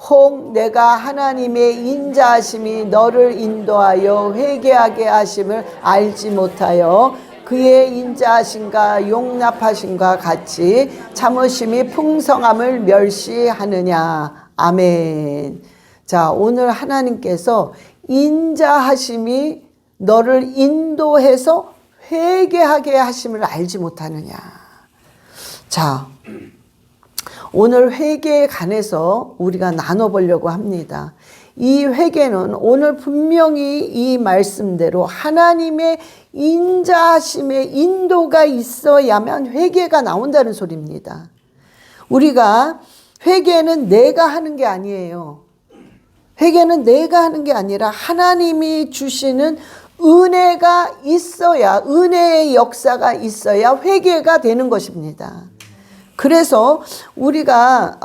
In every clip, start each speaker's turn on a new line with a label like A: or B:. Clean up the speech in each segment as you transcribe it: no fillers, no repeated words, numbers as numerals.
A: 혹 내가 하나님의 인자하심이 너를 인도하여 회개하게 하심을 알지 못하여 그의 인자하심과 용납하심과 같이 참으심이 풍성함을 멸시하느냐. 아멘. 자, 오늘 하나님께서 인자하심이 너를 인도해서 회개하게 하심을 알지 못하느냐. 자, 오늘 회개에 관해서 우리가 나눠보려고 합니다. 이 회개는 오늘 분명히 이 말씀대로 하나님의 인자하심의 인도가 있어야만 회개가 나온다는 소리입니다. 우리가 회개는 내가 하는 게 아니에요. 회개는 내가 하는 게 아니라 하나님이 주시는 은혜가 있어야, 은혜의 역사가 있어야 회개가 되는 것입니다. 그래서 우리가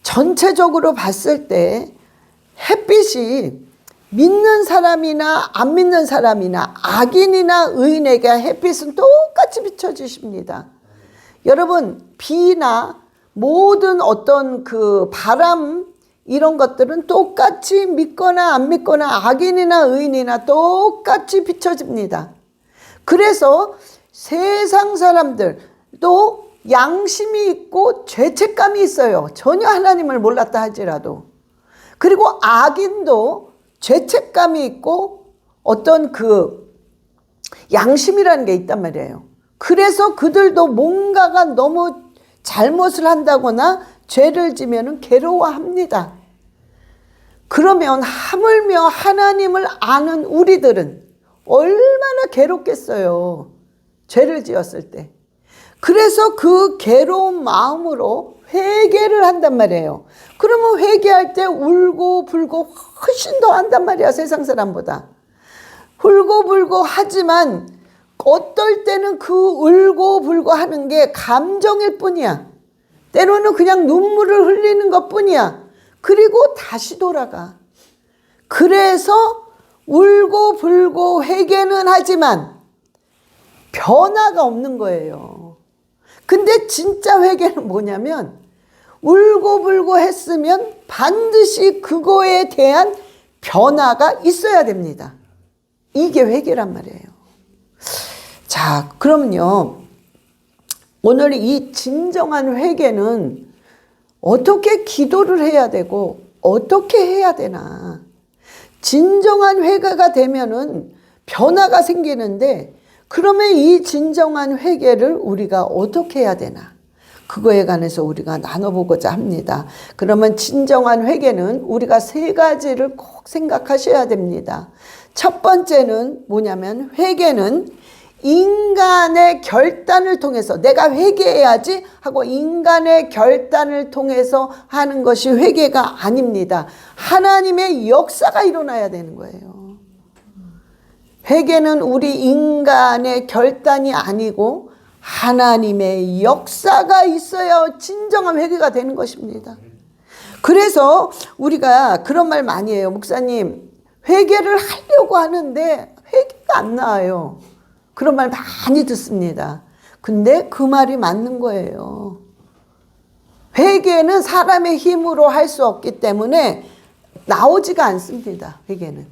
A: 전체적으로 봤을 때 햇빛이 믿는 사람이나 안 믿는 사람이나 악인이나 의인에게 햇빛은 똑같이 비춰주십니다. 여러분, 비나 모든 어떤 그 바람 이런 것들은 똑같이 믿거나 안 믿거나 악인이나 의인이나 똑같이 비춰집니다. 그래서 세상 사람들도 양심이 있고 죄책감이 있어요. 전혀 하나님을 몰랐다 할지라도. 그리고 악인도 죄책감이 있고 어떤 그 양심이라는 게 있단 말이에요. 그래서 그들도 뭔가가 너무 잘못을 한다거나 죄를 지면은 괴로워합니다. 그러면 하물며 하나님을 아는 우리들은 얼마나 괴롭겠어요. 죄를 지었을 때. 그래서 그 괴로운 마음으로 회개를 한단 말이에요. 그러면 회개할 때 울고 불고 훨씬 더 한단 말이야, 세상 사람보다. 울고 불고 하지만 어떨 때는 그 울고 불고 하는 게 감정일 뿐이야. 때로는 그냥 눈물을 흘리는 것 뿐이야. 그리고 다시 돌아가. 그래서 울고 불고 회개는 하지만 변화가 없는 거예요. 근데 진짜 회개는 뭐냐면 울고 불고 했으면 반드시 그거에 대한 변화가 있어야 됩니다. 이게 회개란 말이에요. 자, 그럼요. 오늘 이 진정한 회개는 어떻게 기도를 해야 되고 어떻게 해야 되나. 진정한 회개가 되면은 변화가 생기는데 그러면 이 진정한 회개를 우리가 어떻게 해야 되나. 그거에 관해서 우리가 나눠보고자 합니다. 그러면 진정한 회개는 우리가 세 가지를 꼭 생각하셔야 됩니다. 첫 번째는 뭐냐면 회개는 인간의 결단을 통해서 내가 회개해야지 하고 인간의 결단을 통해서 하는 것이 회개가 아닙니다. 하나님의 역사가 일어나야 되는 거예요. 회개는 우리 인간의 결단이 아니고 하나님의 역사가 있어야 진정한 회개가 되는 것입니다. 그래서 우리가 그런 말 많이 해요. 목사님, 회개를 하려고 하는데 회개가 안 나와요. 그런 말 많이 듣습니다. 근데 그 말이 맞는 거예요. 회개는 사람의 힘으로 할 수 없기 때문에 나오지가 않습니다. 회개는.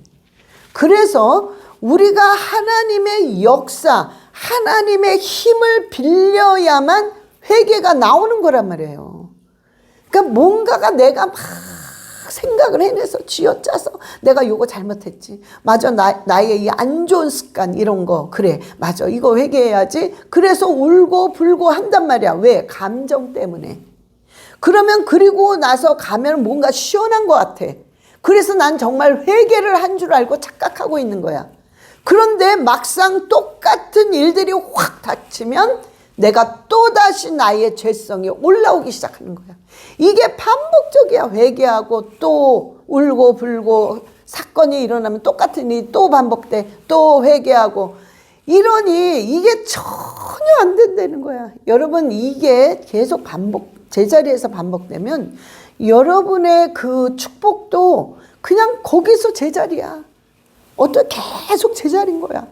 A: 그래서 우리가 하나님의 역사, 하나님의 힘을 빌려야만 회개가 나오는 거란 말이에요. 그러니까 뭔가가 내가 막 생각을 해내서 쥐어짜서 내가 요거 잘못했지. 맞아, 나의 이 안 좋은 습관 이런 거. 그래, 맞아, 이거 회개해야지. 그래서 울고 불고 한단 말이야. 왜? 감정 때문에. 그러면 그리고 나서 가면 뭔가 시원한 것 같아. 그래서 난 정말 회개를 한 줄 알고 착각하고 있는 거야. 그런데 막상 똑같은 일들이 확 닥치면 내가 또다시 나의 죄성이 올라오기 시작하는 거야. 이게 반복적이야. 회개하고 또 울고 불고 사건이 일어나면 똑같은 일이 또 반복돼. 또 회개하고 이러니 이게 전혀 안 된다는 거야. 여러분, 이게 계속 제자리에서 반복되면 여러분의 그 축복도 그냥 거기서 제자리야. 어떻게 계속 제자리인 거야.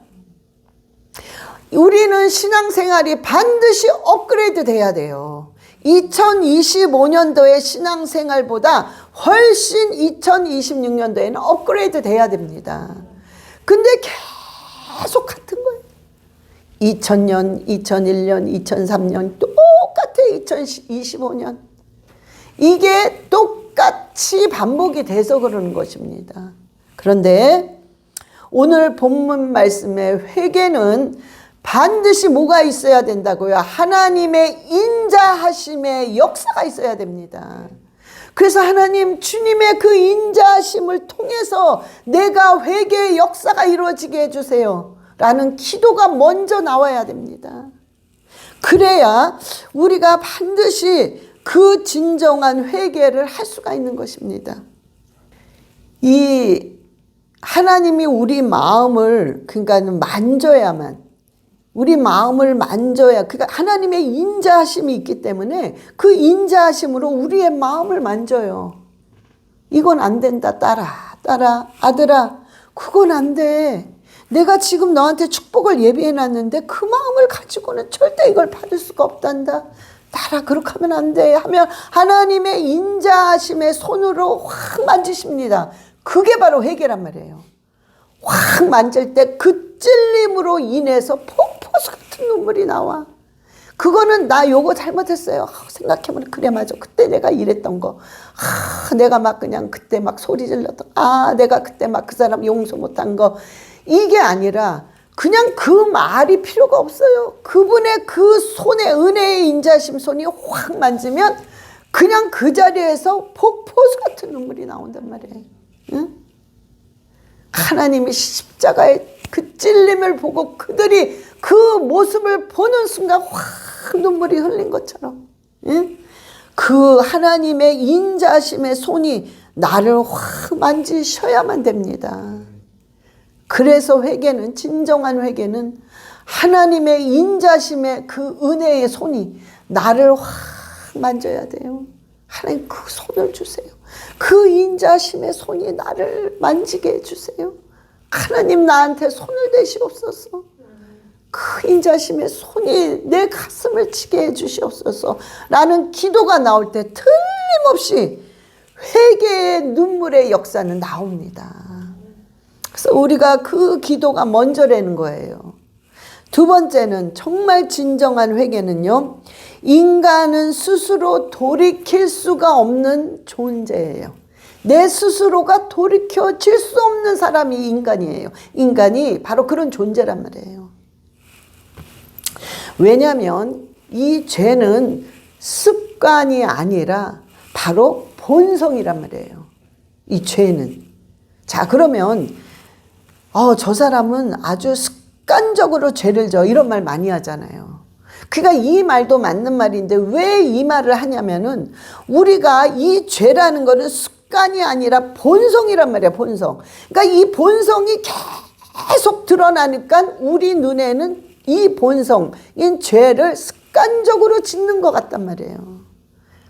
A: 우리는 신앙생활이 반드시 업그레이드 돼야 돼요. 2025년도의 신앙생활보다 훨씬 2026년도에는 업그레이드 돼야 됩니다. 근데 계속 같은 거예요. 2000년, 2001년, 2003년 똑같아. 2025년. 이게 똑같이 반복이 돼서 그러는 것입니다. 그런데 오늘 본문 말씀의 회개는 반드시 뭐가 있어야 된다고요? 하나님의 인자하심의 역사가 있어야 됩니다. 그래서 하나님, 주님의 그 인자하심을 통해서 내가 회개의 역사가 이루어지게 해주세요 라는 기도가 먼저 나와야 됩니다. 그래야 우리가 반드시 그 진정한 회개를 할 수가 있는 것입니다. 이 하나님이 우리 마음을 만져야만, 우리 마음을 만져야, 그러니까 하나님의 인자하심이 있기 때문에 그 인자하심으로 우리의 마음을 만져요. 이건 안 된다. 딸아, 아들아, 그건 안 돼. 내가 지금 너한테 축복을 예비해놨는데 그 마음을 가지고는 절대 이걸 받을 수가 없단다. 딸아, 그렇게 하면 안 돼. 하면 하나님의 인자하심의 손으로 확 만지십니다. 그게 바로 회개란 말이에요. 확 만질 때 그 찔림으로 인해서 폭포수 같은 눈물이 나와. 그거는 나 요거 잘못했어요. 생각해보면 그래 맞아. 그때 내가 이랬던 거. 내가 막 그냥 그때 막 소리 질렀던 내가 그때 막 그 사람 용서 못한 거. 이게 아니라 그냥 그 말이 필요가 없어요. 그분의 그 손에 은혜의 인자심 손이 확 만지면 그냥 그 자리에서 폭포수 같은 눈물이 나온단 말이에요. 응? 하나님이 십자가의 그 찔림을 보고 그들이 그 모습을 보는 순간 확 눈물이 흘린 것처럼, 응? 그 하나님의 인자심의 손이 나를 확 만지셔야만 됩니다. 그래서 회개는, 진정한 회개는 하나님의 인자심의 그 은혜의 손이 나를 확 만져야 돼요. 하나님 그 손을 주세요. 그 인자심의 손이 나를 만지게 해주세요. 하나님 나한테 손을 대시옵소서. 그 인자심의 손이 내 가슴을 치게 해주시옵소서 라는 기도가 나올 때 틀림없이 회개의 눈물의 역사는 나옵니다. 그래서 우리가 그 기도가 먼저라는 거예요. 두 번째는, 정말 진정한 회개는요, 인간은 스스로 돌이킬 수가 없는 존재예요. 내 스스로가 돌이켜질 수 없는 사람이 인간이에요. 인간이 바로 그런 존재란 말이에요. 왜냐하면 이 죄는 습관이 아니라 바로 본성이란 말이에요. 이 죄는. 자, 그러면 저 사람은 아주 습관적으로 죄를 져, 이런 말 많이 하잖아요. 그러니까 이 말도 맞는 말인데 왜 이 말을 하냐면은 우리가 이 죄라는 거는 습관이 아니라 본성이란 말이야. 본성. 그러니까 이 본성이 계속 드러나니까 우리 눈에는 이 본성인 죄를 습관적으로 짓는 것 같단 말이에요.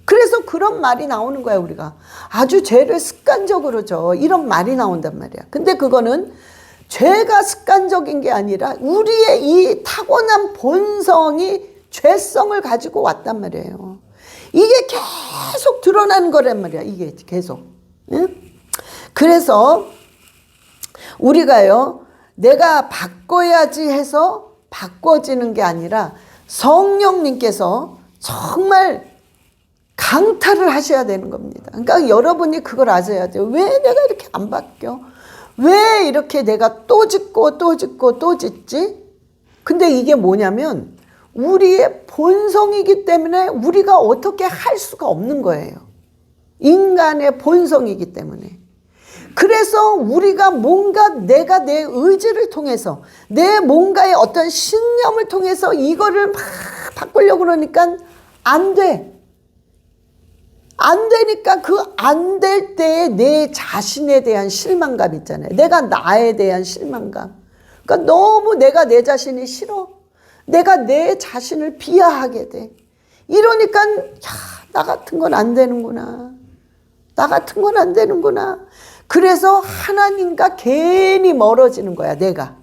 A: 그래서 그런 말이 나오는 거야. 우리가 아주 죄를 습관적으로 져, 이런 말이 나온단 말이야. 근데 그거는 죄가 습관적인 게 아니라 우리의 이 타고난 본성이 죄성을 가지고 왔단 말이에요. 이게 계속 드러나는 거란 말이야. 이게 계속. 응? 그래서 우리가요, 내가 바꿔야지 해서 바꿔지는 게 아니라 성령님께서 정말 강탈을 하셔야 되는 겁니다. 그러니까 여러분이 그걸 아셔야 돼요. 왜 내가 이렇게 안 바뀌어? 왜 이렇게 내가 또 짓고 또 짓고 또 짓지? 근데 이게 뭐냐면 우리의 본성이기 때문에 우리가 어떻게 할 수가 없는 거예요. 인간의 본성이기 때문에. 그래서 우리가 뭔가 내가 내 의지를 통해서 내 뭔가의 어떤 신념을 통해서 이거를 막 바꾸려고 그러니까 안 돼. 안 되니까 그 안 될 때에 내 자신에 대한 실망감 있잖아요. 내가 나에 대한 실망감. 그러니까 너무 내가 내 자신이 싫어. 내가 내 자신을 비하하게 돼. 이러니까 나 같은 건 안 되는구나. 나 같은 건 안 되는구나. 그래서 하나님과 괜히 멀어지는 거야. 내가.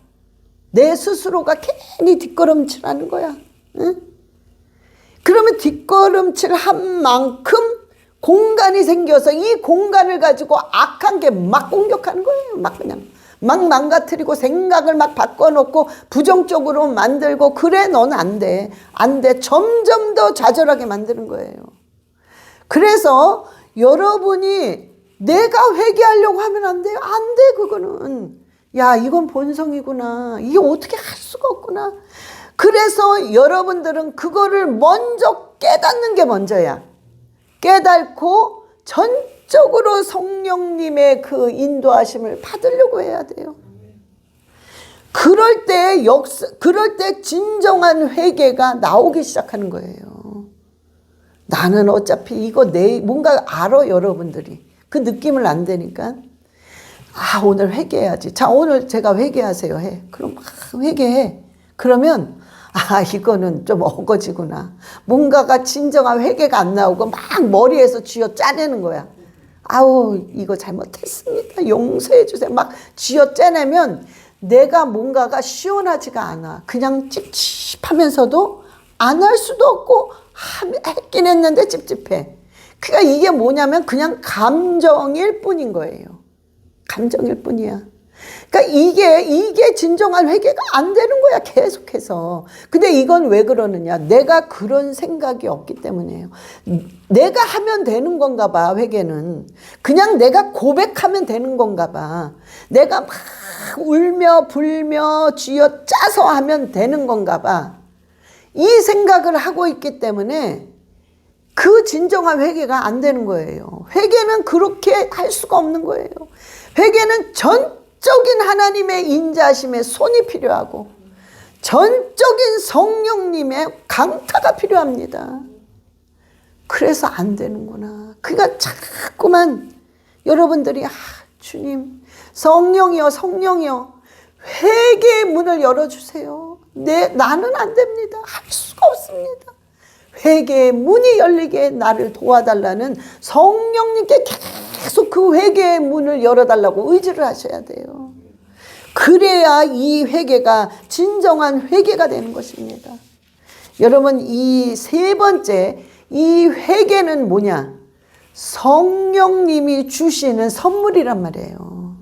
A: 내 스스로가 괜히 뒷걸음질하는 거야. 응? 그러면 뒷걸음질 한 만큼 공간이 생겨서 이 공간을 가지고 악한 게 막 공격하는 거예요. 막 그냥 막 망가뜨리고 생각을 막 바꿔놓고 부정적으로 만들고, 그래 너는 안 돼. 안 돼. 점점 더 좌절하게 만드는 거예요. 그래서 여러분이 내가 회개하려고 하면 안 돼요. 안 돼. 그거는. 야, 이건 본성이구나. 이게 어떻게 할 수가 없구나. 그래서 여러분들은 그거를 먼저 깨닫는 게 먼저야. 깨닫고 전적으로 성령님의 그 인도하심을 받으려고 해야 돼요. 그럴 때 진정한 회개가 나오기 시작하는 거예요. 나는 어차피 이거 뭔가 알아, 여러분들이. 그 느낌을 안 되니까. 아, 오늘 회개해야지. 자, 오늘 제가 회개하세요. 해. 그럼 막 회개해. 그러면 아, 이거는 좀 어거지구나. 뭔가가 진정한 회개가 안 나오고 막 머리에서 쥐어 짜내는 거야. 아우, 이거 잘못했습니다. 용서해 주세요. 막 쥐어 짜내면 내가 뭔가가 시원하지가 않아. 그냥 찝찝하면서도 안 할 수도 없고 했긴 했는데 찝찝해. 그러니까 이게 뭐냐면 그냥 감정일 뿐인 거예요. 감정일 뿐이야. 그러니까 이게 진정한 회개가 안 되는 거야, 계속해서. 근데 이건 왜 그러느냐? 내가 그런 생각이 없기 때문이에요. 내가 하면 되는 건가 봐, 회개는. 그냥 내가 고백하면 되는 건가 봐. 내가 막 울며 불며 쥐어 짜서 하면 되는 건가 봐. 이 생각을 하고 있기 때문에 그 진정한 회개가 안 되는 거예요. 회개는 그렇게 할 수가 없는 거예요. 회개는 전적인 하나님의 인자하심에 손이 필요하고 전적인 성령님의 강타가 필요합니다. 그래서 안 되는구나. 그러니까 자꾸만 여러분들이 주님, 성령이여, 성령이여, 회개의 문을 열어주세요. 나는 안 됩니다. 할 수가 없습니다. 회개의 문이 열리게 나를 도와달라는 성령님께 계속 그 회개의 문을 열어달라고 의지를 하셔야 돼요. 그래야 이 회개가 진정한 회개가 되는 것입니다. 여러분, 이 세 번째, 이 회개는 뭐냐? 성령님이 주시는 선물이란 말이에요.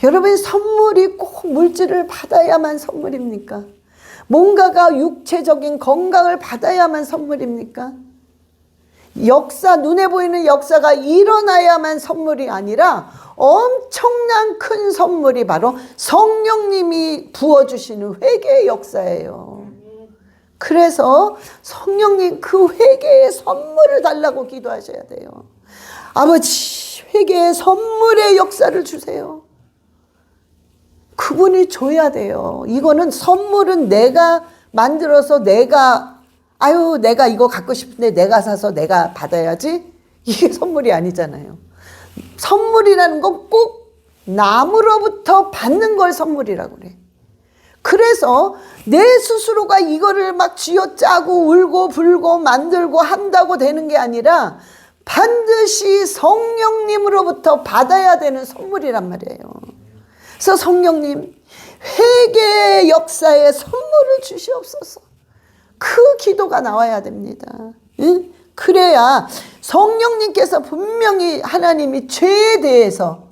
A: 여러분, 선물이 꼭 물질을 받아야만 선물입니까? 뭔가가 육체적인 건강을 받아야만 선물입니까? 눈에 보이는 역사가 일어나야만 선물이 아니라 엄청난 큰 선물이 바로 성령님이 부어주시는 회개의 역사예요. 그래서 성령님 그 회개의 선물을 달라고 기도하셔야 돼요. 아버지, 회개의 선물의 역사를 주세요. 그분이 줘야 돼요. 이거는 선물은 내가 만들어서 내가 이거 갖고 싶은데 내가 사서 내가 받아야지, 이게 선물이 아니잖아요. 선물이라는 건 꼭 남으로부터 받는 걸 선물이라고 그래. 그래서 내 스스로가 이거를 막 쥐어짜고 울고 불고 만들고 한다고 되는 게 아니라 반드시 성령님으로부터 받아야 되는 선물이란 말이에요. 그래서 성령님, 회개의 역사에 선물을 주시옵소서. 그 기도가 나와야 됩니다. 응? 그래야 성령님께서 분명히 하나님이 죄에 대해서,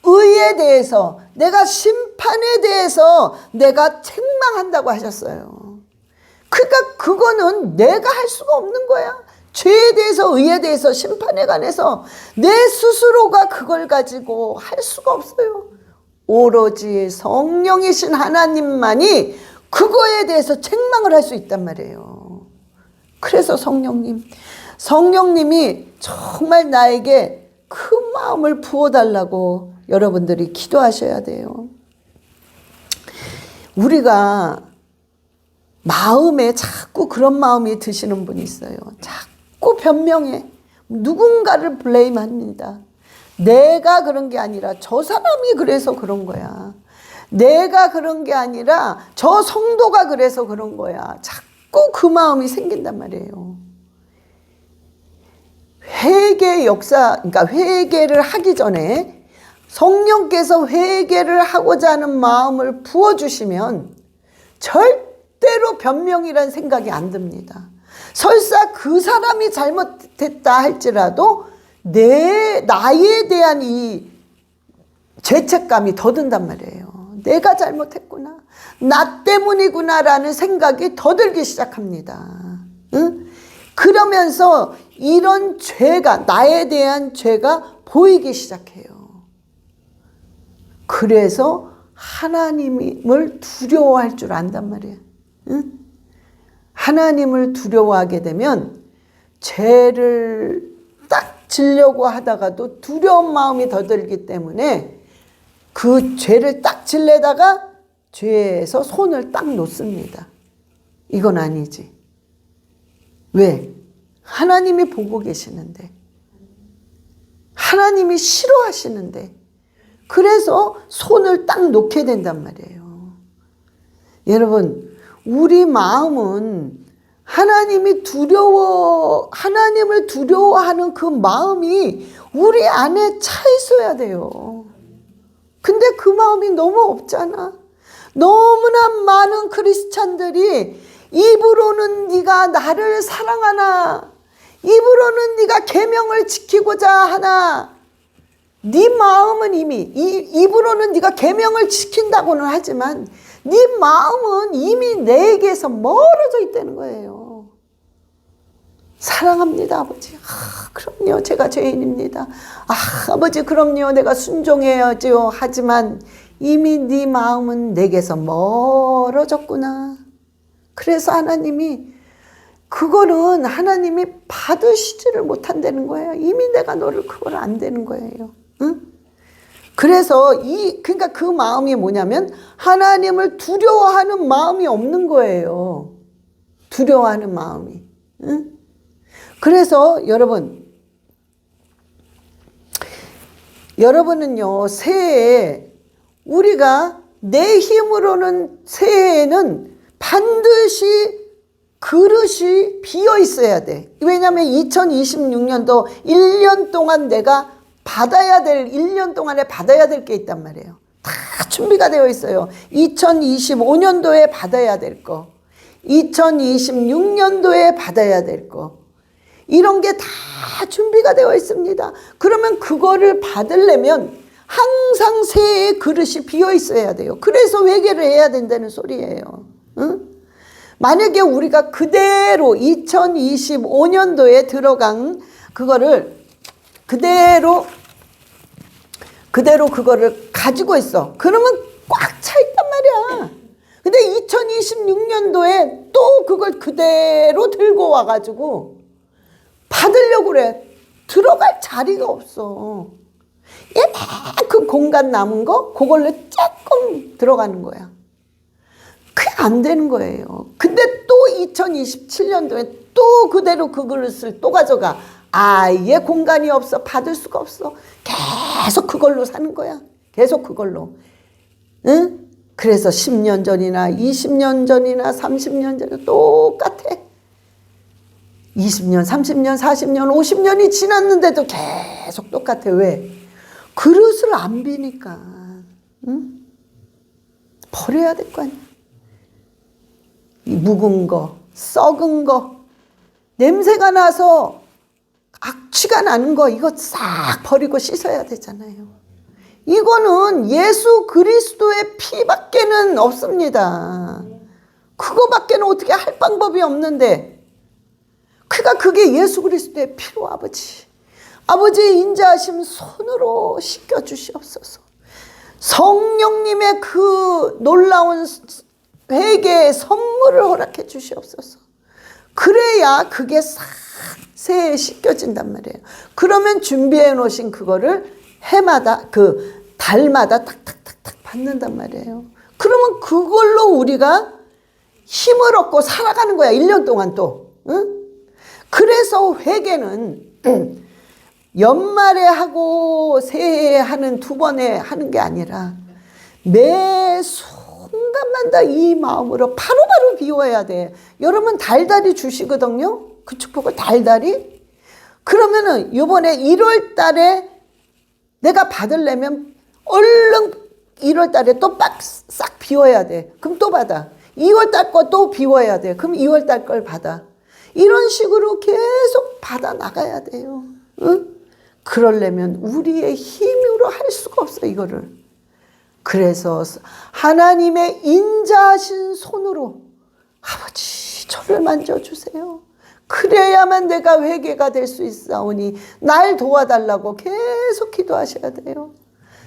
A: 의에 대해서, 내가 심판에 대해서 내가 책망한다고 하셨어요. 그러니까 그거는 내가 할 수가 없는 거야. 죄에 대해서, 의에 대해서, 심판에 관해서 내 스스로가 그걸 가지고 할 수가 없어요. 오로지 성령이신 하나님만이 그거에 대해서 책망을 할 수 있단 말이에요. 그래서 성령님이 정말 나에게 그 마음을 부어달라고 여러분들이 기도하셔야 돼요. 우리가 마음에 자꾸 그런 마음이 드시는 분이 있어요. 자꾸 변명해. 누군가를 블레임합니다. 내가 그런 게 아니라 저 사람이 그래서 그런 거야. 내가 그런 게 아니라 저 성도가 그래서 그런 거야. 자꾸 그 마음이 생긴단 말이에요. 회개의 역사, 그러니까 회개를 하기 전에 성령께서 회개를 하고자 하는 마음을 부어주시면 절대로 변명이란 생각이 안 듭니다. 설사 그 사람이 잘못했다 할지라도 나에 대한 이 죄책감이 더 든단 말이에요. 내가 잘못했구나. 나 때문이구나라는 생각이 더 들기 시작합니다. 응? 그러면서 이런 죄가, 나에 대한 죄가 보이기 시작해요. 그래서 하나님을 두려워할 줄 안단 말이에요. 응? 하나님을 두려워하게 되면 죄를 딱 지려고 하다가도 두려운 마음이 더 들기 때문에 그 죄를 딱 질려다가 죄에서 손을 딱 놓습니다. 이건 아니지. 왜? 하나님이 보고 계시는데, 하나님이 싫어하시는데, 그래서 손을 딱 놓게 된단 말이에요. 여러분, 우리 마음은 하나님을 두려워하는 그 마음이 우리 안에 차 있어야 돼요. 근데 그 마음이 너무 없잖아. 너무나 많은 크리스찬들이 입으로는 네가 나를 사랑하나, 입으로는 네가 계명을 지키고자 하나, 네 마음은 이미 입으로는 네가 계명을 지킨다고는 하지만 네 마음은 이미 내게서 멀어져 있다는 거예요. 사랑합니다, 아버지. 그럼요, 제가 죄인입니다. 아버지, 그럼요, 내가 순종해야죠. 하지만 이미 네 마음은 내게서 멀어졌구나. 그래서 하나님이 그거는 하나님이 받으시지를 못한다는 거예요. 이미 내가 너를 그걸 안 되는 거예요. 응? 그래서 그러니까 그 마음이 뭐냐면 하나님을 두려워하는 마음이 없는 거예요. 두려워하는 마음이. 응? 그래서 여러분은요, 새해에 우리가 내 힘으로는 새해에는 반드시 그릇이 비어 있어야 돼. 왜냐하면 2026년도 1년 동안 내가 받아야 될 1년 동안에 받아야 될 게 있단 말이에요. 다 준비가 되어 있어요. 2025년도에 받아야 될 거, 2026년도에 받아야 될 거, 이런 게 다 준비가 되어 있습니다. 그러면 그거를 받으려면 항상 새해의 그릇이 비어 있어야 돼요. 그래서 회개를 해야 된다는 소리예요. 응? 만약에 우리가 그대로 2025년도에 들어간 그거를 그대로 그거를 가지고 있어. 그러면 꽉 차 있단 말이야. 근데 2026년도에 또 그걸 그대로 들고 와가지고 받으려고 그래. 들어갈 자리가 없어. 그 공간 남은 거 그걸로 조금 들어가는 거야. 그게 안 되는 거예요. 근데 또 2027년도에 또 그대로 그 그릇을 또 가져가. 아예 공간이 없어. 받을 수가 없어. 계속 그걸로 사는 거야. 계속 그걸로. 응? 그래서 10년 전이나 20년 전이나 30년 전이나 똑같아. 20년, 30년, 40년, 50년이 지났는데도 계속 똑같아. 왜? 그릇을 안 비니까. 응? 버려야 될 거 아니야. 이 묵은 거, 썩은 거, 냄새가 나서 악취가 나는 거, 이거 싹 버리고 씻어야 되잖아요. 이거는 예수 그리스도의 피밖에는 없습니다. 그거밖에는 어떻게 할 방법이 없는데, 그러니까 그게 예수 그리스도의 피로 아버지의 인자하심 손으로 씻겨주시옵소서. 성령님의 그 놀라운 회개의 선물을 허락해 주시옵소서. 그래야 그게 싹 새에 씻겨진단 말이에요. 그러면 준비해 놓으신 그거를 해마다 달마다 탁탁탁탁 받는단 말이에요. 그러면 그걸로 우리가 힘을 얻고 살아가는 거야. 1년 동안 또. 응? 그래서 회개는 연말에 하고 새해에 하는 두 번에 하는 게 아니라 매 순간마다 이 마음으로 바로바로 비워야 돼. 여러분 달달이 주시거든요. 그 축복을 달달이. 그러면은 이번에 1월 달에 내가 받으려면 얼른 1월 달에 또 싹 비워야 돼. 그럼 또 받아. 2월 달 거 또 비워야 돼. 그럼 2월 달 걸 받아. 이런 식으로 계속 받아 나가야 돼요. 응? 그러려면 우리의 힘으로 할 수가 없어, 이거를. 그래서 하나님의 인자하신 손으로 아버지 저를 만져주세요. 그래야만 내가 회개가 될 수 있사오니 날 도와달라고 계속 기도하셔야 돼요.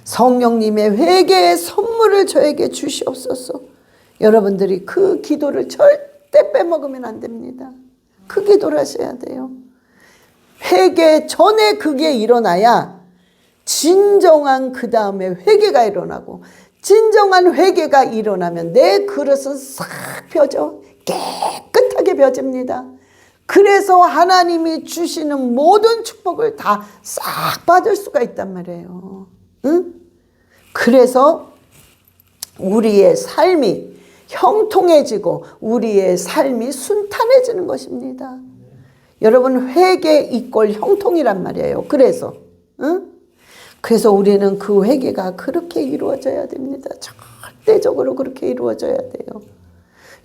A: 성령님의 회개의 선물을 저에게 주시옵소서. 여러분들이 그 기도를 절대 빼먹으면 안 됩니다. 그 기도를 하셔야 돼요. 회개 전에 그게 일어나야 진정한 그 다음에 회개가 일어나고, 진정한 회개가 일어나면 내 그릇은 싹 펴져 깨끗하게 펴집니다. 그래서 하나님이 주시는 모든 축복을 다 싹 받을 수가 있단 말이에요. 응? 그래서 우리의 삶이 형통해지고 우리의 삶이 순탄해지는 것입니다. 여러분, 회개 이꼴 형통이란 말이에요. 그래서 응? 그래서 우리는 그 회개가 그렇게 이루어져야 됩니다. 절대적으로 그렇게 이루어져야 돼요.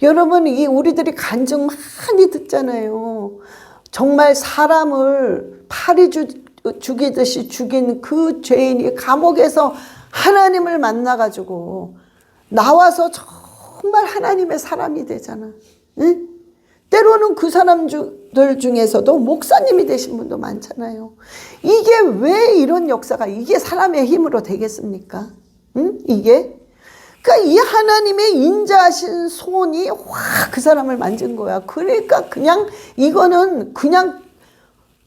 A: 여러분, 이 우리들이 간증 많이 듣잖아요. 정말 사람을 파리 죽이듯이 죽인 그 죄인이 감옥에서 하나님을 만나가지고 나와서 정말 하나님의 사람이 되잖아. 응? 때로는 그 사람들 중에서도 목사님이 되신 분도 많잖아요. 이게 왜 이런 역사가, 이게 사람의 힘으로 되겠습니까? 응? 이게? 그러니까 이 하나님의 인자하신 손이 확 그 사람을 만진 거야. 그러니까 그냥 이거는 그냥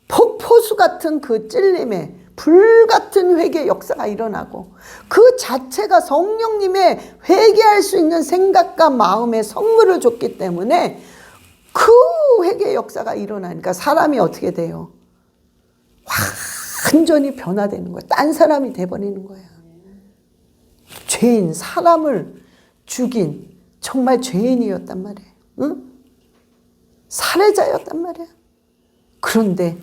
A: 폭포수 같은 그 찔림에 불같은 회개 역사가 일어나고, 그 자체가 성령님의 회개할 수 있는 생각과 마음의 선물을 줬기 때문에 그 회개 역사가 일어나니까 사람이 어떻게 돼요? 완전히 변화되는 거야. 딴 사람이 돼버리는 거야. 죄인, 사람을 죽인 정말 죄인이었단 말이에요. 응? 살해자였단 말이야. 그런데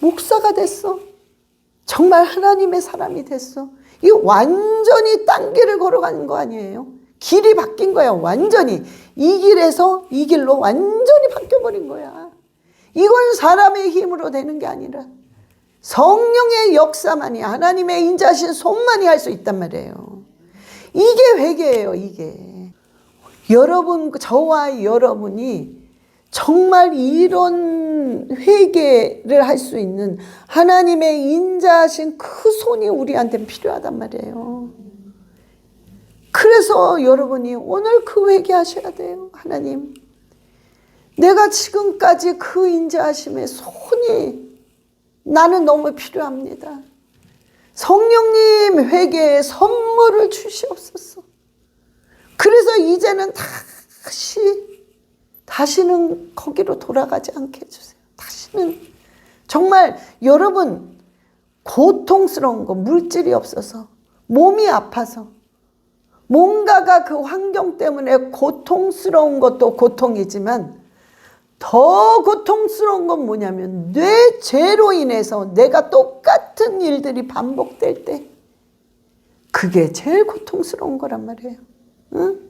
A: 목사가 됐어. 정말 하나님의 사람이 됐어. 이 완전히 딴 길을 걸어가는 거 아니에요? 길이 바뀐 거야. 완전히 이 길에서 이 길로 완전히 바뀌어버린 거야. 이건 사람의 힘으로 되는 게 아니라 성령의 역사만이, 하나님의 인자하신 손만이 할 수 있단 말이에요. 이게 회개예요. 이게 여러분, 저와 여러분이 정말 이런 회개를 할 수 있는 하나님의 인자하신 그 손이 우리한테는 필요하단 말이에요. 그래서 여러분이 오늘 그 회개하셔야 돼요. 하나님, 내가 지금까지 그 인자하심의 손이 나는 너무 필요합니다. 성령님, 회개의 선물을 주시옵소서. 그래서 이제는 다시는 거기로 돌아가지 않게 해주세요. 다시는 정말 여러분, 고통스러운 거, 물질이 없어서, 몸이 아파서, 뭔가가 그 환경 때문에 고통스러운 것도 고통이지만 더 고통스러운 건 뭐냐면 내 죄로 인해서 내가 똑같은 일들이 반복될 때, 그게 제일 고통스러운 거란 말이에요. 응?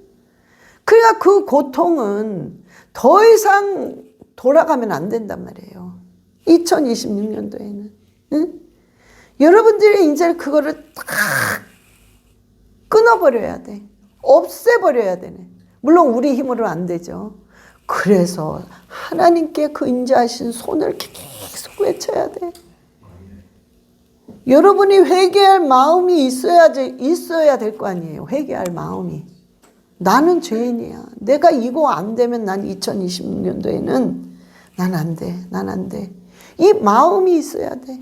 A: 그러니까 그 고통은 더 이상 돌아가면 안 된단 말이에요. 2026년도에는. 응? 여러분들이 이제 그거를 딱 끊어버려야 돼. 없애버려야 되네. 물론 우리 힘으로는 안 되죠. 그래서 하나님께 그 인자하신 손을 계속 외쳐야 돼. 여러분이 회개할 마음이 있어야 될 거 아니에요. 회개할 마음이. 나는 죄인이야. 내가 이거 안 되면 난 2026년도에는 난 안 돼. 난 안 돼. 이 마음이 있어야 돼.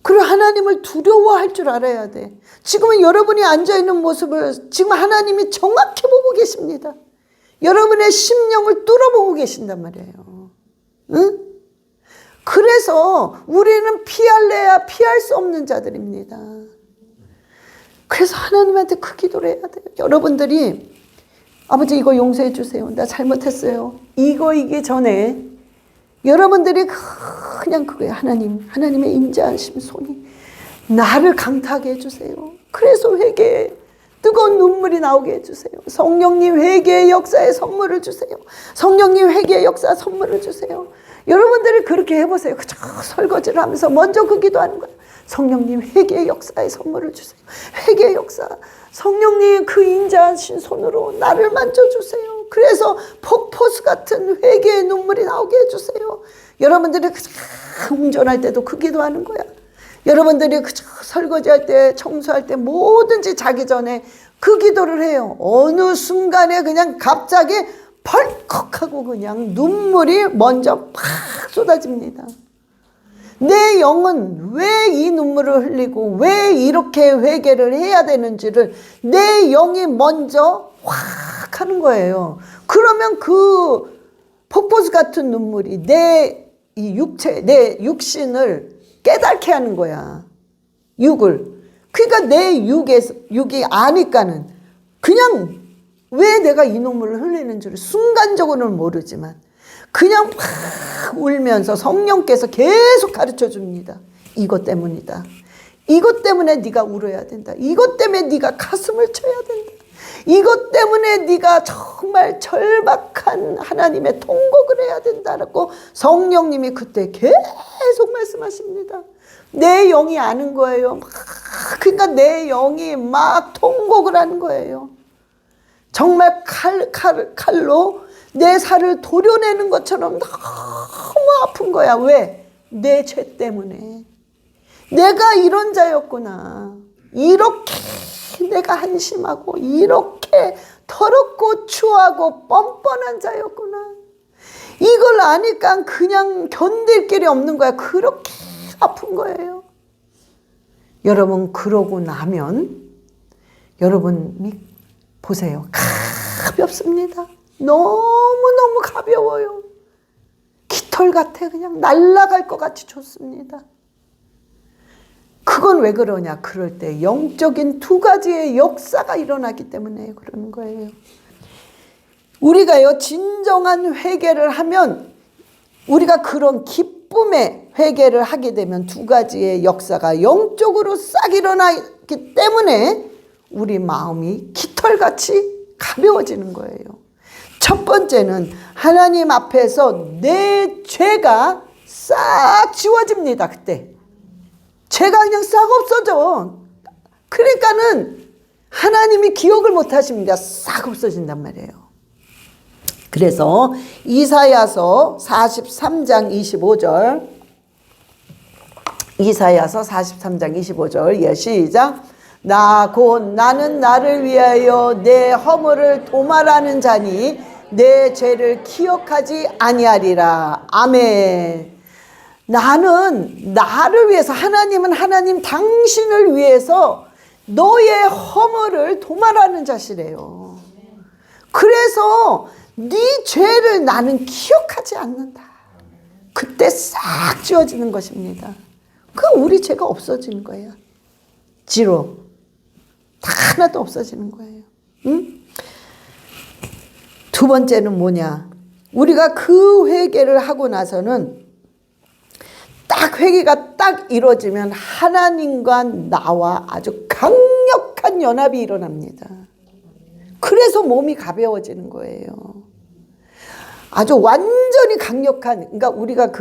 A: 그리고 하나님을 두려워할 줄 알아야 돼. 지금은 여러분이 앉아있는 모습을 지금 하나님이 정확히 보고 계십니다. 여러분의 심령을 뚫어보고 계신단 말이에요. 응? 그래서 우리는 피할래야 피할 수 없는 자들입니다. 그래서 하나님한테 그 기도를 해야 돼요. 여러분들이 아버지 이거 용서해 주세요. 나 잘못했어요. 이기 전에 여러분들이 그냥 그거예요. 하나님의 인자하심 손이 나를 강타하게 해주세요. 그래서 회개해. 뜨거운 눈물이 나오게 해주세요. 성령님 회개의 역사에 선물을 주세요. 성령님 회개의 역사 선물을 주세요. 여러분들이 그렇게 해보세요. 그저 설거지를 하면서 먼저 그 기도하는 거예요. 성령님 회개의 역사에 선물을 주세요. 회개의 역사. 성령님 그 인자하신 손으로 나를 만져주세요. 그래서 폭포수 같은 회개의 눈물이 나오게 해주세요. 여러분들이 그저 운전할 때도 그 기도하는 거야. 여러분들이 그저 설거지할 때, 청소할 때 뭐든지 자기 전에 그 기도를 해요. 어느 순간에 그냥 갑자기 벌컥하고 그냥 눈물이 먼저 팍 쏟아집니다. 내 영은 왜 이 눈물을 흘리고 왜 이렇게 회개를 해야 되는지를 내 영이 먼저 확 하는 거예요. 그러면 그 폭포수 같은 눈물이 내 이 육체, 내 육신을 깨닫게 하는 거야. 육을. 그러니까 내 육이 아니까는 그냥 왜 내가 이 눈물을 흘리는 줄 순간적으로는 모르지만 그냥 팍 울면서 성령께서 계속 가르쳐 줍니다. 이것 때문이다. 이것 때문에 네가 울어야 된다. 이것 때문에 네가 가슴을 쳐야 된다. 이것 때문에 네가 정말 절박한 하나님의 통곡을 해야 된다라고 성령님이 그때 계속 말씀하십니다. 내 영이 아는 거예요. 그러니까 내 영이 막 통곡을 하는 거예요. 정말 칼로 내 살을 도려내는 것처럼 너무 아픈 거야. 왜? 내 죄 때문에. 내가 이런 자였구나. 이렇게 내가 한심하고 이렇게 더럽고 추하고 뻔뻔한 자였구나. 이걸 아니까 그냥 견딜 길이 없는 거야. 그렇게 아픈 거예요. 여러분 그러고 나면 여러분 보세요. 가볍습니다. 너무너무 가벼워요. 깃털 같아. 그냥 날아갈 것 같이 좋습니다. 그건 왜 그러냐? 그럴 때 영적인 두 가지의 역사가 일어나기 때문에 그러는 거예요. 우리가요 진정한 회개를 하면 우리가 그런 기쁨의 회개를 하게 되면 두 가지의 역사가 영적으로 싹 일어나기 때문에 우리 마음이 깃털같이 가벼워지는 거예요. 첫 번째는 하나님 앞에서 내 죄가 싹 지워집니다. 그때 죄가 그냥 싹 없어져. 그러니까는 하나님이 기억을 못 하십니다. 싹 없어진단 말이에요. 그래서 이사야서 43장 25절 이사야서 43장 25절 예 시작. 나 곧 나는 나를 위하여 내 허물을 도말하는 자니 내 죄를 기억하지 아니하리라. 아멘. 나는 나를 위해서 하나님은 하나님 당신을 위해서 너의 허물을 도말하는 자시래요. 그래서 네 죄를 나는 기억하지 않는다. 그때 싹 지워지는 것입니다. 그 우리 죄가 없어지는 거예요. 지로 다 하나도 없어지는 거예요. 응? 두 번째는 뭐냐? 우리가 그 회개를 하고 나서는 딱 회개가 딱 이루어지면 하나님과 나와 아주 강력한 연합이 일어납니다. 그래서 몸이 가벼워지는 거예요. 아주 완전히 강력한, 그러니까 우리가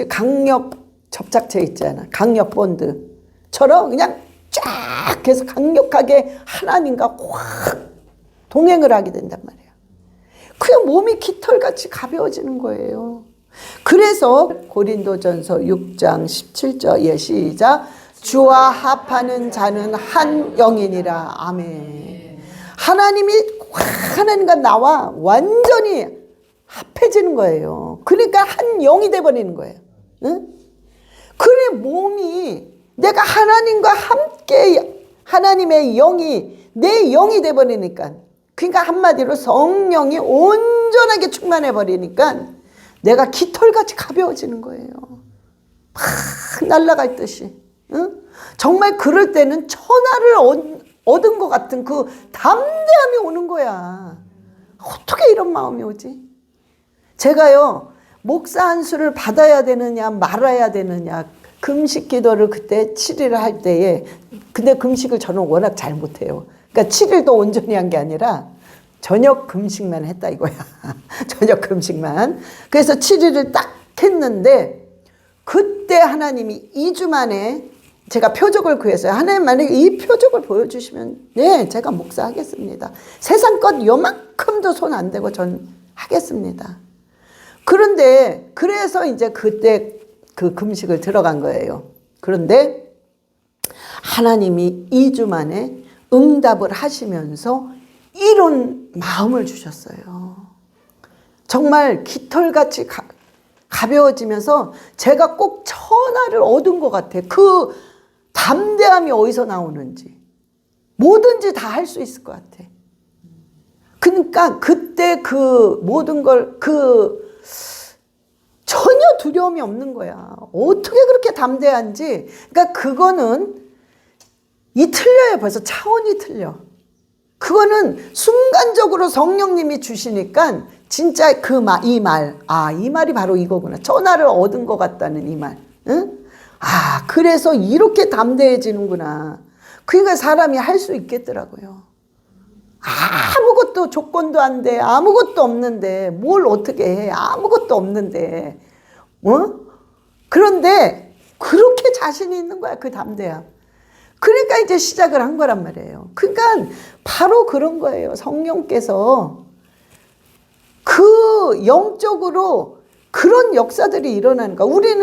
A: 강력 접착제 있잖아. 강력 본드처럼 그냥 쫙 해서 강력하게 하나님과 확 동행을 하게 된단 말이에요. 그냥 몸이 깃털같이 가벼워지는 거예요. 그래서 고린도전서 6장 17절 예 시작. 주와 합하는 자는 한 영이니라. 아멘. 하나님과 나와 완전히 합해지는 거예요. 그러니까 한 영이 돼버리는 거예요. 응? 그래 몸이 내가 하나님과 함께 하나님의 영이 내 영이 돼버리니까, 그러니까 한마디로 성령이 온전하게 충만해버리니까 내가 깃털같이 가벼워지는 거예요. 막 날아갈 듯이. 응? 정말 그럴 때는 천하를 얻은 것 같은 그 담대함이 오는 거야. 어떻게 이런 마음이 오지? 제가요 목사 안수를 받아야 되느냐 말아야 되느냐 금식 기도를 그때 7일을 할 때에, 근데 금식을 저는 워낙 잘 못해요. 그러니까 그러니까 7일도 온전히 한 게 아니라 저녁 금식만 했다 이거야. 저녁 금식만. 그래서 7일을 딱 했는데 그때 하나님이 2주 만에 제가 표적을 구했어요. 하나님 만약에 이 표적을 보여주시면 네 제가 목사하겠습니다. 세상 것 요만큼도 손 안 대고 전 하겠습니다. 그런데 그래서 이제 그때 그 금식을 들어간 거예요. 그런데 하나님이 2주 만에 응답을 하시면서 이런 마음을 주셨어요. 정말 깃털같이 가벼워지면서 제가 꼭 천하를 얻은 것 같아. 그 담대함이 어디서 나오는지 뭐든지 다 할 수 있을 것 같아. 그러니까 그때 그 모든 걸 전혀 두려움이 없는 거야. 어떻게 그렇게 담대한지. 그러니까 그거는 틀려요. 벌써 차원이 틀려. 그거는 순간적으로 성령님이 주시니까 진짜 이 말이 바로 이거구나. 천하를 얻은 것 같다는 이 말. 응? 그래서 이렇게 담대해지는구나. 그러니까 사람이 할 수 있겠더라고요. 아무것도 조건도 안 돼. 아무것도 없는데 뭘 어떻게 해. 아무것도 없는데. 그런데 그렇게 자신이 있는 거야. 그 담대함. 그러니까 이제 시작을 한 거란 말이에요. 그러니까 바로 그런 거예요. 성령께서 그 영적으로 그런 역사들이 일어나는 거야. 우리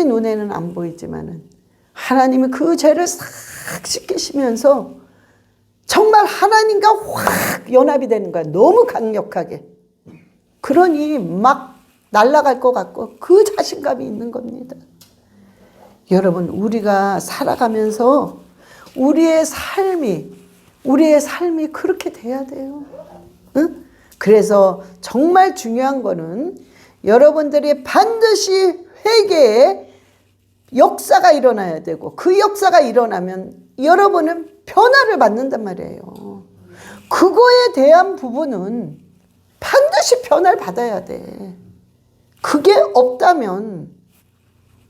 A: 눈에는 안 보이지만은 하나님이 그 죄를 싹 씻기시면서 정말 하나님과 확 연합이 되는 거야. 너무 강력하게. 그러니 막 날아갈 것 같고 그 자신감이 있는 겁니다. 여러분, 우리가 살아가면서 우리의 삶이 그렇게 돼야 돼요. 응? 그래서 정말 중요한 거는 여러분들이 반드시 회개에 역사가 일어나야 되고 그 역사가 일어나면 여러분은 변화를 받는단 말이에요. 그거에 대한 부분은 반드시 변화를 받아야 돼. 그게 없다면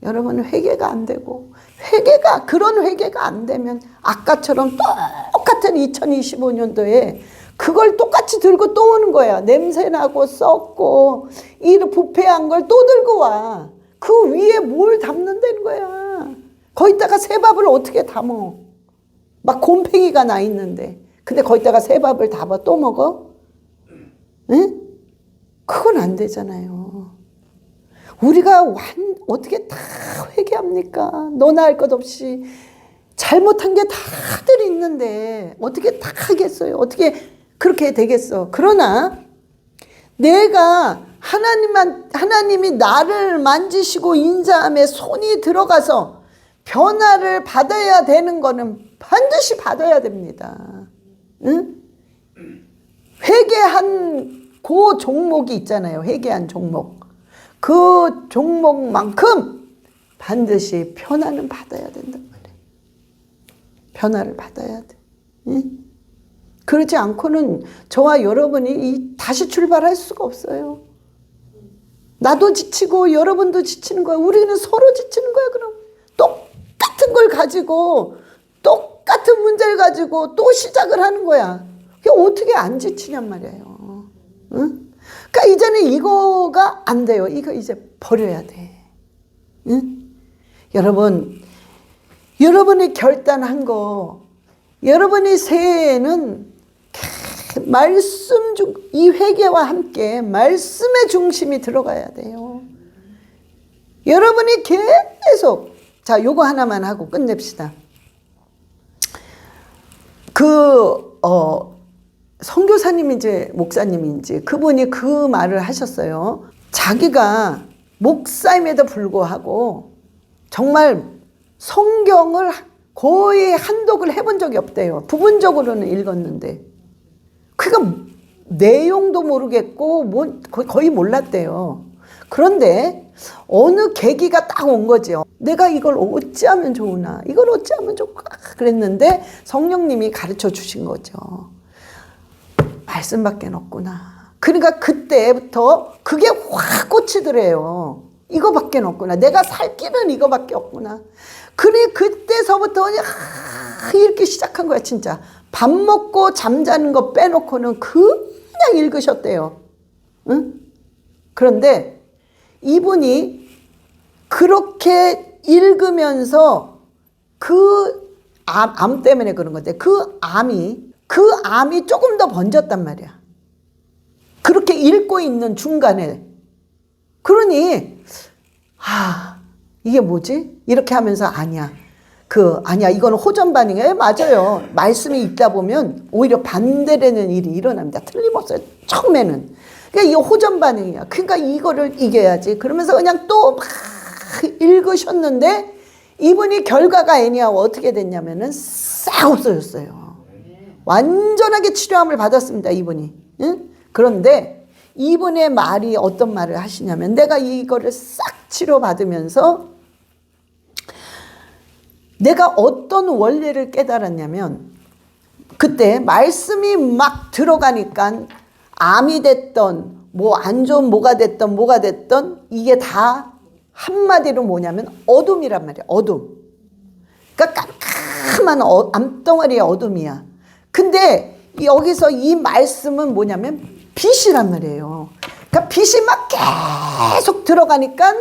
A: 여러분은 회개가 안 되고 그런 회개가 안 되면 아까처럼 똑같은 2025년도에 그걸 똑같이 들고 또 오는 거야. 냄새나고 썩고 이 부패한 걸 또 들고 와. 그 위에 뭘 담는다는 거야. 거기다가 새밥을 어떻게 담어. 막 곰팡이가 나 있는데 근데 거기다가 새밥을 담아 또 먹어? 응? 그건 안 되잖아요. 우리가 어떻게 다 회개합니까? 너나 할 것 없이 잘못한 게 다들 있는데 어떻게 다 하겠어요? 어떻게 그렇게 되겠어? 그러나 내가 하나님이 나를 만지시고 인자함에 손이 들어가서 변화를 받아야 되는 거는 반드시 받아야 됩니다. 응? 회개한 그 종목이 있잖아요. 회개한 종목. 그 종목만큼 반드시 변화는 받아야 된단 말이에요. 변화를 받아야 돼. 응? 그렇지 않고는 저와 여러분이 다시 출발할 수가 없어요. 나도 지치고 여러분도 지치는 거야. 우리는 서로 지치는 거야. 그럼 똑같은 걸 가지고 똑같은 문제를 가지고 또 시작을 하는 거야. 그게 어떻게 안 지치냔 말이에요. 응? 그러니까 이제는 이거가 안 돼요. 이거 이제 버려야 돼. 응? 여러분이 결단한 거, 여러분이 새해에는 이 회개와 함께 말씀의 중심이 들어가야 돼요. 여러분이 계속, 자, 요거 하나만 하고 끝냅시다. 선교사님인지 목사님인지 그분이 그 말을 하셨어요. 자기가 목사임에도 불구하고 정말 성경을 거의 한독을 해본 적이 없대요. 부분적으로는 읽었는데. 그러니까 내용도 모르겠고 거의 몰랐대요. 그런데 어느 계기가 딱 온 거죠. 내가 이걸 어찌하면 좋으나, 이걸 어찌하면 좋을까 그랬는데 성령님이 가르쳐 주신 거죠. 말씀밖에 없구나. 그러니까 그때부터 그게 확 꽂히더래요. 이거밖에 없구나. 내가 살 길은 이거밖에 없구나. 그래 그때서부터 읽기 시작한 거야 진짜. 밥 먹고 잠자는 거 빼놓고는 그냥 읽으셨대요. 응? 그런데 이분이 그렇게 읽으면서 그 암 때문에 그런 건데 그 암이 조금 더 번졌단 말이야. 그렇게 읽고 있는 중간에. 그러니 이게 뭐지? 이렇게 하면서 아니야 이거는 호전 반응이에요. 맞아요. 말씀이 읽다 보면 오히려 반대되는 일이 일어납니다. 틀림없어요. 처음에는. 그러니까 이게 호전 반응이야. 그러니까 이거를 이겨야지. 그러면서 그냥 또 막 읽으셨는데 이분이 결과가 애니하고 어떻게 됐냐면은 싹 없어졌어요. 완전하게 치료함을 받았습니다. 이분이. 응? 그런데 이분의 말이 어떤 말을 하시냐면 내가 이거를 싹 치료받으면서 내가 어떤 원리를 깨달았냐면 그때 말씀이 막 들어가니까 암이 됐던 뭐 안 좋은 뭐가 됐던 이게 다 한마디로 뭐냐면 어둠이란 말이야. 어둠. 그러니까 깜깜한 암덩어리의 어둠이야. 근데 여기서 이 말씀은 뭐냐면 빛이란 말이에요. 그러니까 빛이 막 계속 들어가니까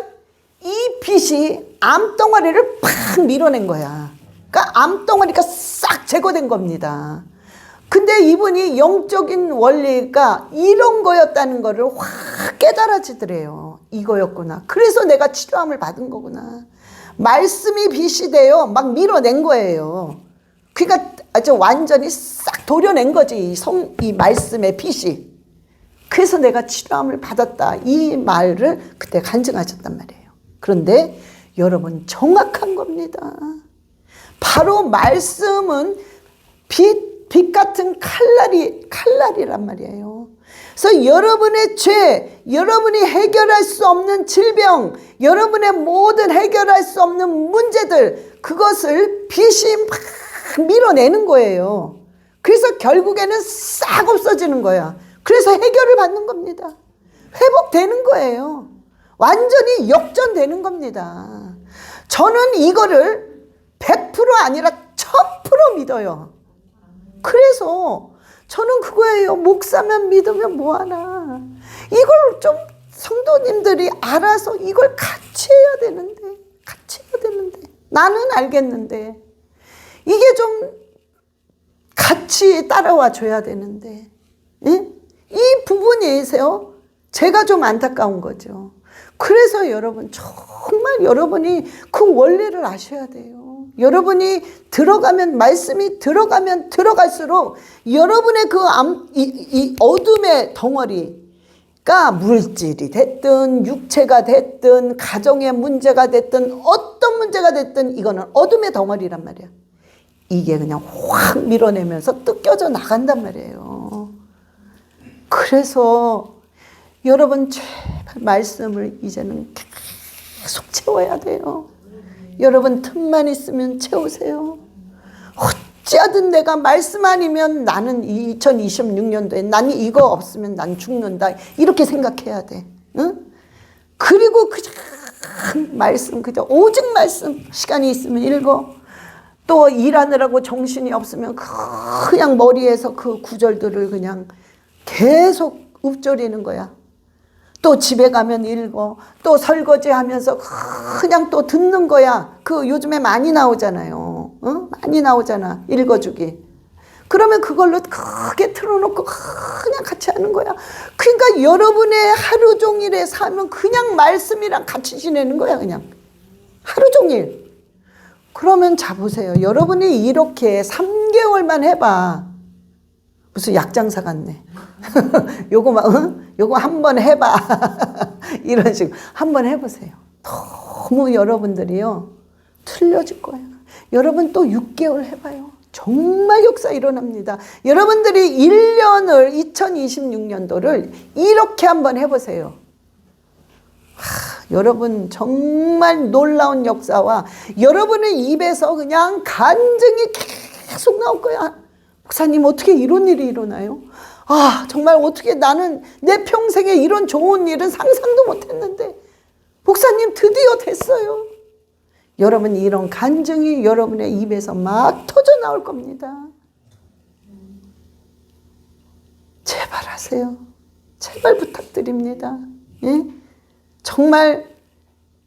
A: 이 빛이 암덩어리를 팍 밀어낸 거야. 그러니까 암덩어리가 싹 제거된 겁니다. 근데 이분이 영적인 원리가 이런 거였다는 거를 확 깨달아지더래요. 이거였구나. 그래서 내가 치료함을 받은 거구나. 말씀이 빛이 되어 막 밀어낸 거예요. 그러니까 아주 완전히 싹 도려낸 거지. 이 말씀의 빛이. 그래서 내가 치료함을 받았다. 이 말을 그때 간증하셨단 말이에요. 그런데 여러분 정확한 겁니다. 바로 말씀은 빛 같은 칼날이란 말이에요. 그래서 여러분의 죄, 여러분이 해결할 수 없는 질병, 여러분의 모든 해결할 수 없는 문제들, 그것을 빛이 막 밀어내는 거예요. 그래서 결국에는 싹 없어지는 거야. 그래서 해결을 받는 겁니다. 회복되는 거예요. 완전히 역전되는 겁니다. 저는 이거를 100% 아니라 1000% 믿어요. 그래서 저는 그거예요. 목사만 믿으면 뭐하나. 이걸 좀 성도님들이 알아서 이걸 같이 해야 되는데. 나는 알겠는데. 이게 좀 같이 따라와 줘야 되는데. 예? 이 부분이세요. 제가 좀 안타까운 거죠. 그래서 여러분 정말 여러분이 그 원리를 아셔야 돼요. 여러분이 들어가면 말씀이 들어가면 들어갈수록 여러분의 그 이 어둠의 덩어리가 물질이 됐든 육체가 됐든 가정의 문제가 됐든 어떤 문제가 됐든 이거는 어둠의 덩어리란 말이야. 이게 그냥 확 밀어내면서 뜯겨져 나간단 말이에요. 그래서 여러분 제발 말씀을 이제는 계속 채워야 돼요. 여러분 틈만 있으면 채우세요. 어찌하든 내가 말씀 아니면 나는 2026년도에 난 이거 없으면 난 죽는다. 이렇게 생각해야 돼. 응? 그리고 그저 말씀 그저 오직 말씀 시간이 있으면 읽어. 또 일하느라고 정신이 없으면 그냥 머리에서 그 구절들을 그냥 계속 읊조리는 거야. 또 집에 가면 읽어. 또 설거지하면서 그냥 또 듣는 거야. 그 요즘에 많이 나오잖아요. 어? 많이 나오잖아. 읽어주기. 그러면 그걸로 크게 틀어놓고 그냥 같이 하는 거야. 그러니까 여러분의 하루 종일의 삶은 그냥 말씀이랑 같이 지내는 거야. 그냥 하루 종일. 그러면 자보세요. 여러분이 이렇게 3개월만 해봐. 무슨 약장사 같네. 요거 한번 해봐. 이런 식으로 한번 해보세요. 너무 여러분들이요 틀려질 거예요. 여러분 또 6개월 해봐요. 정말 역사 일어납니다. 여러분들이 1년을 2026년도를 이렇게 한번 해보세요. 여러분 정말 놀라운 역사와 여러분의 입에서 그냥 간증이 계속 나올 거야. 목사님 어떻게 이런 일이 일어나요? 정말 어떻게 나는 내 평생에 이런 좋은 일은 상상도 못했는데 목사님 드디어 됐어요. 여러분 이런 간증이 여러분의 입에서 막 터져 나올 겁니다. 제발 하세요. 제발 부탁드립니다. 예? 정말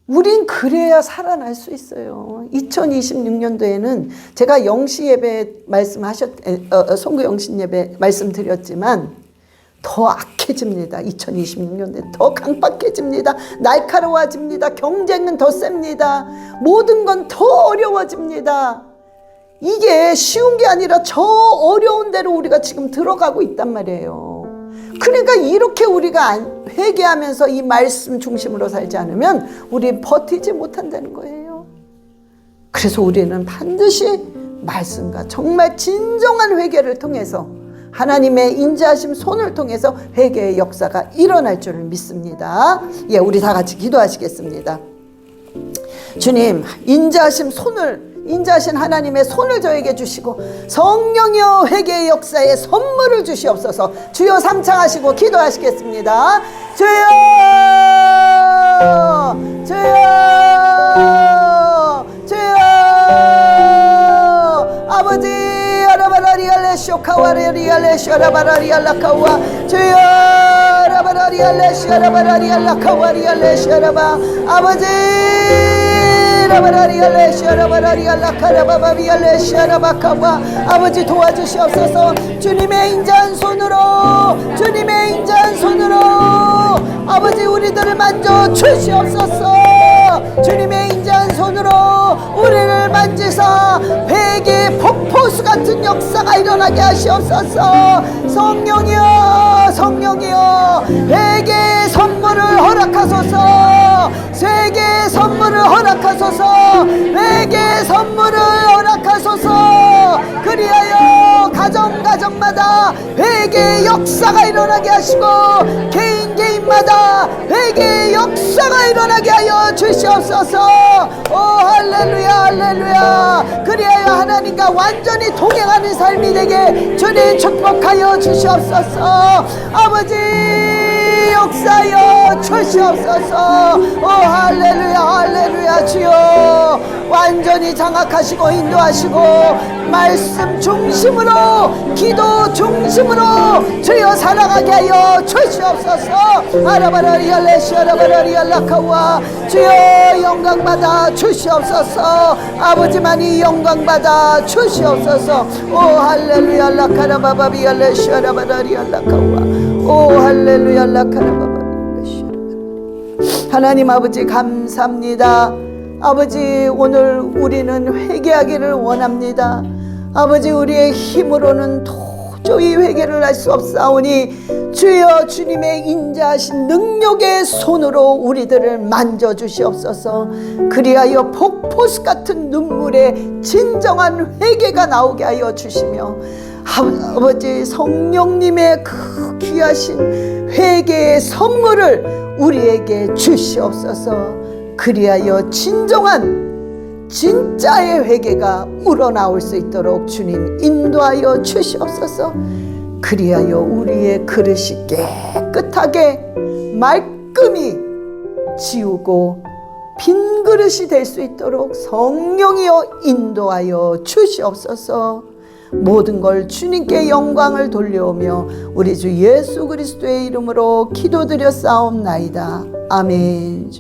A: 우린 그래야 살아날 수 있어요. 2026년도에는 제가 영시 예배 송구 영신 예배 말씀드렸지만 더 악해집니다. 2026년도에 더 강박해집니다. 날카로워집니다. 경쟁은 더 셉니다. 모든 건 더 어려워집니다. 이게 쉬운 게 아니라 저 어려운 데로 우리가 지금 들어가고 있단 말이에요. 그러니까 이렇게 우리가 회개하면서 이 말씀 중심으로 살지 않으면 우리 버티지 못한다는 거예요. 그래서 우리는 반드시 말씀과 정말 진정한 회개를 통해서 하나님의 인자하심 손을 통해서 회개의 역사가 일어날 줄 믿습니다. 예, 우리 다 같이 기도하시겠습니다. 주님, 인자하신 하나님의 손을 저에게 주시고 성령여 회개의 역사에 선물을 주시옵소서. 주여 삼창하시고 기도하시겠습니다. 주여, 주여, 주여, 아버지 쇼카와리알레쇼라바라리알라카와 주여 라바라리알레쇼라바라리알라카와리알레쇼라바 아버지 라바라리알레쇼라바라리알라카라바바비알레쇼라바카와 아버지 도와주시옵소서. 주님의 인자한 손으로 아버지 우리들을 만져 주시옵소서. 주님의 인자한 손으로 우리를 만지사 회개의 폭포수 같은 역사가 일어나게 하시옵소서. 성령이여 회개의 선물을 허락하소서. 회개의 선물을 허락하소서. 회개의 선물을 허락하소서. 그리하여 가정마다 회개의 역사가 일어나게 하시고 개인마다 회개의 역사가 일어나게 하여 주시옵소서. 오 할렐루야. 그리하여 하나님과 완전히 동행하는 삶이 되게 주님 축복하여 주시옵소서. 아버지 역사여 주시옵소서. 오 할렐루야. 주여 완전히 장악하시고 인도하시고 말씀 중심으로 기도 중심으로 주여 살아가게 하여 주시옵소서. 아라바라리알레시아라바라리알라카와 주여 영광받아 주시옵소서. 아버지만이 영광받아 주시옵소서. 오 할렐루야 라카라바바비알레시아라바라리알라카와 오 할렐루야 라카라바바비알레시아라바라리알라카와 하나님 아버지 감사합니다. 아버지 오늘 우리는 회개하기를 원합니다. 아버지 우리의 힘으로는 도저히 회개를 할 수 없사오니 주여 주님의 인자하신 능력의 손으로 우리들을 만져주시옵소서. 그리하여 폭포수 같은 눈물에 진정한 회개가 나오게 하여 주시며 아버지 성령님의 그 귀하신 회개의 선물을 우리에게 주시옵소서. 그리하여 진짜의 회개가 우러나올 수 있도록 주님 인도하여 주시옵소서. 그리하여 우리의 그릇이 깨끗하게 말끔히 지우고 빈 그릇이 될 수 있도록 성령이여 인도하여 주시옵소서. 모든 걸 주님께 영광을 돌려오며 우리 주 예수 그리스도의 이름으로 기도드려 싸움나이다. 아멘.